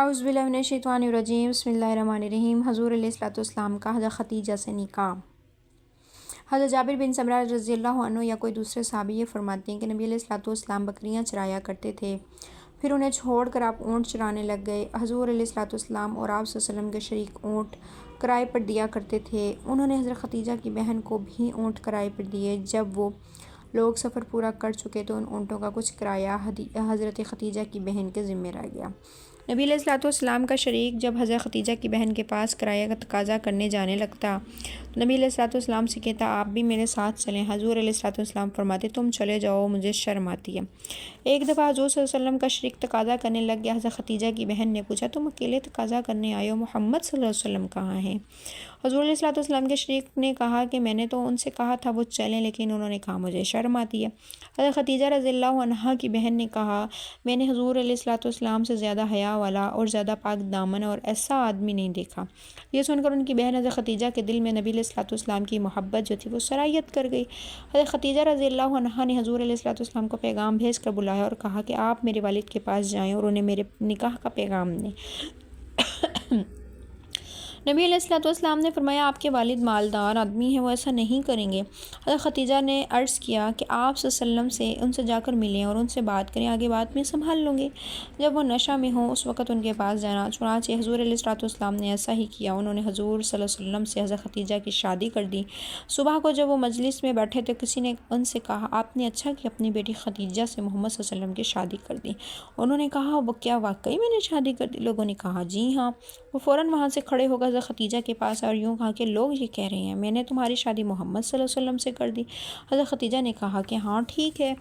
اعوذ باللہ من الشیطان الرجیم بسم اللہ الرحمن الرحیم۔ حضور علیہ الصلوۃ والسلام کا حضرت خدیجہ سے نکاح۔ حضرت جابر بن سمرہ رضی اللہ عنہ یا کوئی دوسرے صحابی یہ فرماتے ہیں کہ نبی علیہ الصلوۃ والسلام بکریاں چرایا کرتے تھے، پھر انہیں چھوڑ کر آپ اونٹ چرانے لگ گئے۔ حضور علیہ الصلوۃ والسلام اور آپ صلی اللہ علیہ وسلم کے شریک اونٹ کرائے پر دیا کرتے تھے۔ انہوں نے حضرت خدیجہ کی بہن کو بھی اونٹ کرائے پر دیے۔ جب وہ لوگ سفر پورا کر چکے تو ان اونٹوں کا کچھ کرایہ حضرت خدیجہ کی بہن کے ذمہ رہ گیا۔ نبی علیہ الصلوۃ والسلام کا شریک جب حضرت خدیجہ کی بہن کے پاس کرایہ کا تقاضا کرنے جانے لگتا تو نبی علیہ الصلوۃ والسلام سے کہتا آپ بھی میرے ساتھ چلیں۔ حضور علیہ الصلوۃ والسلام فرماتے تم چلے جاؤ، مجھے شرم آتی ہے۔ ایک دفعہ حضور صلی اللہ علیہ وسلم کا شریک تقاضا کرنے لگ گیا۔ حضرت خدیجہ کی بہن نے پوچھا تم اکیلے تقاضا کرنے آئے ہو، محمد صلی اللہ علیہ وسلم کہاں ہیں؟ حضور علیہ الصلوۃ والسلام کے شریک نے کہا کہ میں نے تو ان سے کہا تھا وہ چلیں، لیکن انہوں نے کہا مجھے شرم آتی ہے۔ حضرت خدیجہ رضی اللہ عنہا کی بہن نے کہا میں نے حضور علیہ الصلوۃ والسلام سے زیادہ حیا والا اور زیادہ پاک دامن اور ایسا آدمی نہیں دیکھا۔ یہ سن کر ان کی بہن حضرت خدیجہ کے دل میں نبی علیہ الصلوۃ والسلام کی محبت جو تھی وہ سرایت کر گئی۔ حضرت خدیجہ رضی اللہ عنہا نے حضور علیہ الصلوۃ والسلام کو پیغام بھیج کر بلایا اور کہا کہ آپ میرے والد کے پاس جائیں اور انہیں میرے نکاح کا پیغام دیں۔ نبی علیہ الصلوۃ والسلام نے فرمایا آپ کے والد مالدار آدمی ہیں، وہ ایسا نہیں کریں گے۔ حضرت خدیجہ نے عرض کیا کہ آپ صلی اللہ علیہ وسلم سے ان سے جا کر ملیں اور ان سے بات کریں، آگے بات میں سنبھال لوں گے۔ جب وہ نشہ میں ہوں اس وقت ان کے پاس جانا۔ چنانچہ حضور علیہ الصلوۃ والسلام نے ایسا ہی کیا، انہوں نے حضور صلی اللہ علیہ وسلم سے حضرت خدیجہ کی شادی کر دی۔ صبح کو جب وہ مجلس میں بیٹھے تو کسی نے ان سے کہا آپ نے اچھا کہ اپنی بیٹی خدیجہ سے محمد صلی اللہ علیہ وسلم کی شادی کر دی۔ انہوں نے کہا وہ کیا واقعی میں نے شادی کر دی؟ لوگوں نے کہا جی ہاں۔ وہ فوراً وہاں سے کھڑے ہو کر حضرت خدیجہ کے پاس اور یوں کہا کہ لوگ یہ کہہ رہے ہیں میں نے تمہاری شادی محمد صلی اللہ علیہ وسلم سے کر دی۔ حضرت خدیجہ نے کہا کہ ہاں ٹھیک ہے،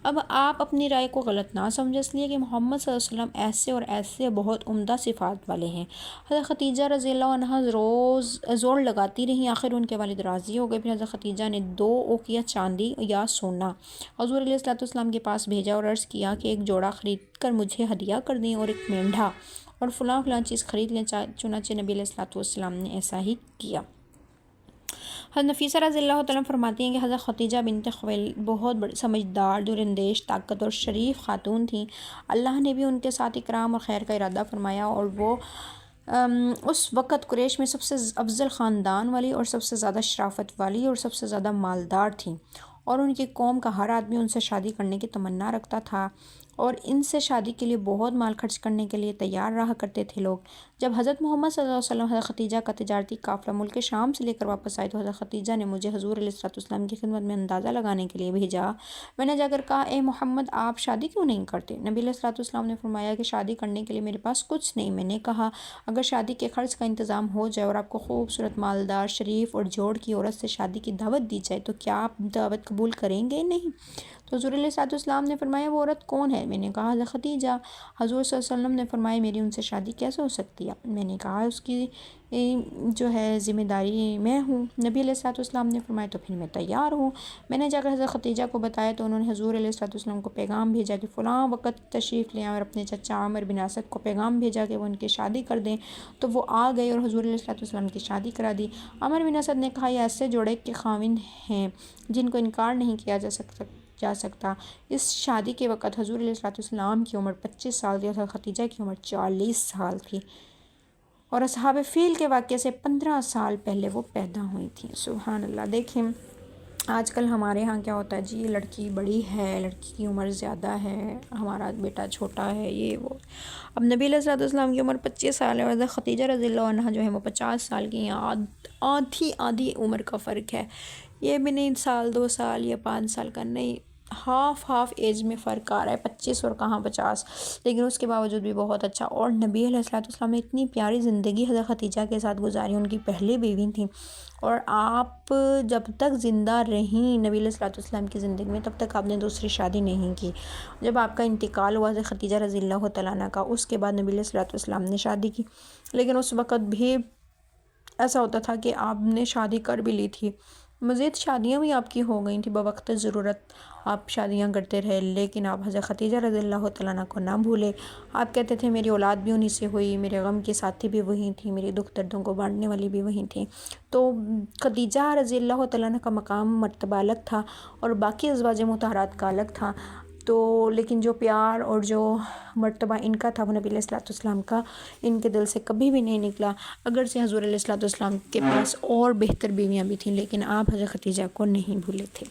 اب آپ اپنی رائے کو غلط نہ سمجھیں، اس لیے کہ محمد صلی اللہ علیہ وسلم ایسے اور ایسے بہت عمدہ صفات والے ہیں۔ حضرت خدیجہ رضی اللہ عنہا روز زور لگاتی رہیں، آخر ان کے والد راضی ہو گئے۔ پھر حضرت خدیجہ نے 2 اوقیہ چاندی یا سونا حضور علیہ الصلوۃ والسلام کے پاس بھیجا اور عرض کیا کہ ایک جوڑا خرید کر مجھے ہدیہ کر دیں اور ایک مینڈھا اور فلاں فلاں چیز خرید لیں۔ چنانچہ نبی علیہ الصلوۃ والسلام نے ایسا ہی کیا۔ حضرت نفیسہ رضی اللہ تعالیٰ فرماتی ہیں کہ حضرت خدیجہ بنت خویلد بہت بڑی سمجھدار، دور اندیش، طاقت اور شریف خاتون تھیں۔ اللہ نے بھی ان کے ساتھ اکرام اور خیر کا ارادہ فرمایا اور وہ اس وقت قریش میں سب سے افضل خاندان والی اور سب سے زیادہ شرافت والی اور سب سے زیادہ مالدار تھیں، اور ان کی قوم کا ہر آدمی ان سے شادی کرنے کی تمنا رکھتا تھا اور ان سے شادی کے لیے بہت مال خرچ کرنے کے لیے تیار رہا کرتے تھے لوگ۔ جب حضرت محمد صلی اللہ علیہ وسلم حضرت خدیجہ کا تجارتی قافلہ ملک شام سے لے کر واپس آئے تو حضرت خدیجہ نے مجھے حضور علیہ الصلوۃ والسلام کی خدمت میں اندازہ لگانے کے لیے بھیجا۔ میں نے جا کر کہا اے محمد آپ شادی کیوں نہیں کرتے؟ نبی علیہ الصلوۃ والسلام نے فرمایا کہ شادی کرنے کے لیے میرے پاس کچھ نہیں۔ میں نے کہا اگر شادی کے خرچ کا انتظام ہو جائے اور آپ کو خوبصورت، مالدار، شریف اور جوڑ کی عورت سے شادی کی دعوت دی جائے تو کیا آپ دعوت قبول کریں گے؟ نہیں۔ تو حضور علیہ الصلوۃ والسلام نے فرمایا وہ عورت کون ہے؟ میں نے کہا حضرت خدیجہ۔ حضور صلی اللہ علیہ وسلم نے فرمایا میری ان سے شادی کیسے ہو سکتی ہے؟ میں نے کہا اس کی جو ہے ذمہ داری میں ہوں۔ نبی علیہ الصلوۃ والسلام نے فرمایا تو پھر میں تیار ہوں۔ میں نے جا کر حضرت خدیجہ کو بتایا تو انہوں نے حضور علیہ الصلوۃ والسلام کو پیغام بھیجا کہ فلاں وقت تشریف لے آئیں، اور اپنے چچا عامر بن اسد کو پیغام بھیجا کہ وہ ان کی شادی کر دیں۔ تو وہ آ گئے اور حضور علیہ الصلوۃ والسلام کی شادی کرا دی۔ عامر بن اسد نے کہا یہ ایسے جوڑے کے خاوند ہیں جن کو انکار نہیں کیا جا سکتا۔ اس شادی کے وقت حضور علیہ الصلوۃ والسلام کی عمر 25 سال تھی اور خدیجہ کی عمر 40 سال تھی، اور اصحاب فیل کے واقعے سے 15 سال پہلے وہ پیدا ہوئی تھیں۔ سبحان اللہ۔ دیکھیں آج کل ہمارے ہاں کیا ہوتا ہے جی لڑکی بڑی ہے، لڑکی کی عمر زیادہ ہے، ہمارا بیٹا چھوٹا ہے، یہ وہ۔ اب نبی علیہ الصلوۃ والسلام کی عمر 25 سال ہے اور حضرت خدیجہ رضی اللہ عنہا جو ہے وہ 50 سال کی ہیں۔ آدھی عمر کا فرق ہے، یہ بھی نہیں سال 2 سال یا 5 سال کا، نہیں، ہاف ایج میں فرق آ رہا ہے، 25 اور کہاں 50، لیکن اس کے باوجود بھی بہت اچھا۔ اور نبی علیہ الصلوۃ والسلام نے اتنی پیاری زندگی حضرت خدیجہ کے ساتھ گزاری، ان کی پہلی بیوی تھیں، اور آپ جب تک زندہ رہیں نبی علیہ الصلوۃ والسلام کی زندگی میں تب تک آپ نے دوسری شادی نہیں کی۔ جب آپ کا انتقال ہوا حضرت خدیجہ رضی اللہ تعالیٰ عنہ کا، اس کے بعد نبی علیہ الصلوۃ والسلام نے شادی کی، لیکن اس وقت بھی ایسا ہوتا تھا کہ آپ نے شادی کر بھی لی تھی، مزید شادیاں بھی آپ کی ہو گئی تھیں، بوقت ضرورت آپ شادیاں کرتے رہے، لیکن آپ حضرت خدیجہ رضی اللہ تعالیٰ عنہ کو نہ بھولے۔ آپ کہتے تھے میری اولاد بھی انہی سے ہوئی، میرے غم کے ساتھی بھی وہی تھیں، میری دکھ دردوں کو بانٹنے والی بھی وہی تھیں۔ تو خدیجہ رضی اللہ تعالیٰ عنہ کا مقام مرتبہ الگ تھا اور باقی ازواج مطہرات کا الگ تھا۔ تو لیکن جو پیار اور جو مرتبہ ان کا تھا وہ نبی علیہ الصلوۃ والسلام کا ان کے دل سے کبھی بھی نہیں نکلا، اگرچہ حضور علیہ الصلوۃ والسلام کے پاس اور بہتر بیویاں بھی تھیں لیکن آپ حضرت ختیجہ کو نہیں بھولے تھے۔